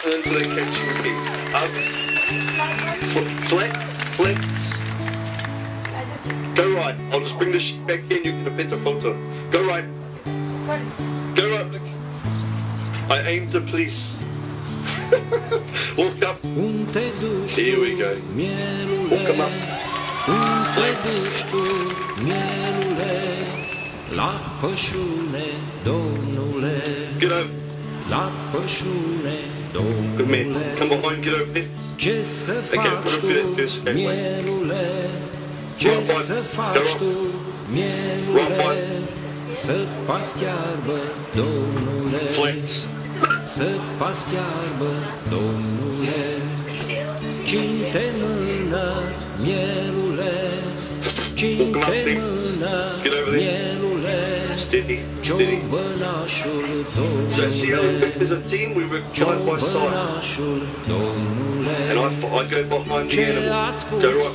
until they catch you again. Flex. Go right. I'll just bring the shit back in. You get a better photo. Go right. Go right. I aim to police. Walk up. Here we go. Walk them up. Flex. Get over. Good man. Come behind, get over there. Okay, put up for that first gateway. Right by. Flex. Walk them up there. Get over there. Steady. So see how we work as a team? We work side by side. And I go behind the animal. Go right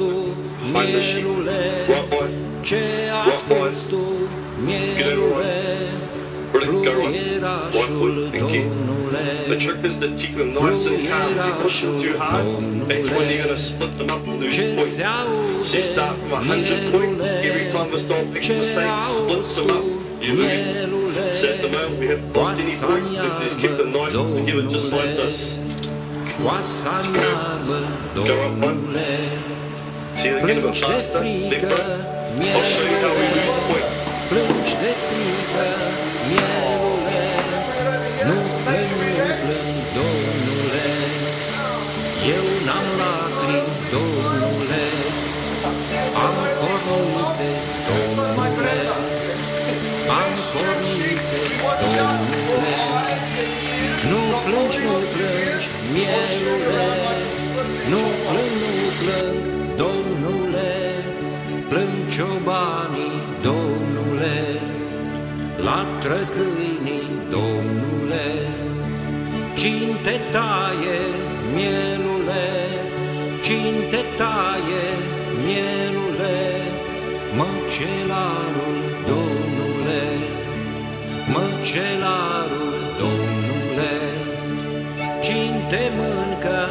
behind the sheep. Right by. Get over right. Brilliant, go right. Right foot, thank you. The trick is to keep them nice and calm. If you push them too hard, that's when you're going to split them up and lose points. So you start from 100 points. Every time the dog picks the same, splits them up. You lose. So at the moment we haven't lost any points, but just keep them nice and together just like this. Go up one. See it again a bit faster. Left one. I'll show you how we lose points. Eu n-am lacrimi, Domnule, am cornițe, Domnule, am cornițe, Domnule. Nu plângi, mielule, nu plâng, Domnule, plâng ciobanii, Domnule, latră câinii, Domnule, cine te taie, mielule, cine te taie, mielule, măcelarul, Domnule, măcelarul, Domnule, cine te mâncă,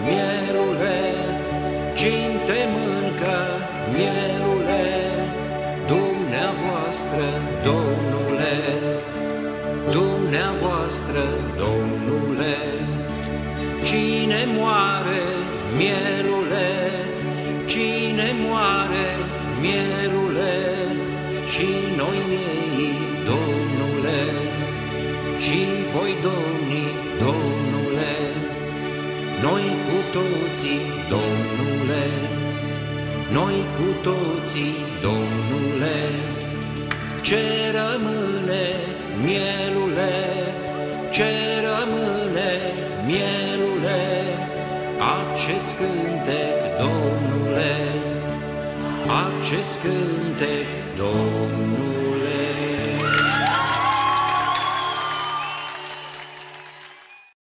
mielule, cine te mâncă, mielule, dumneavoastră, Domnule, dumneavoastră, Domnule. Cine moare, mielule, cine moare, mielule, și noi miei, Domnule, și voi domni, Domnule, noi cu toții, Domnule, noi cu toții, Domnule, ce rămâne, mielule, ce rămâne, mielule, acest cântec, Domnule, acest cântec, Domnule.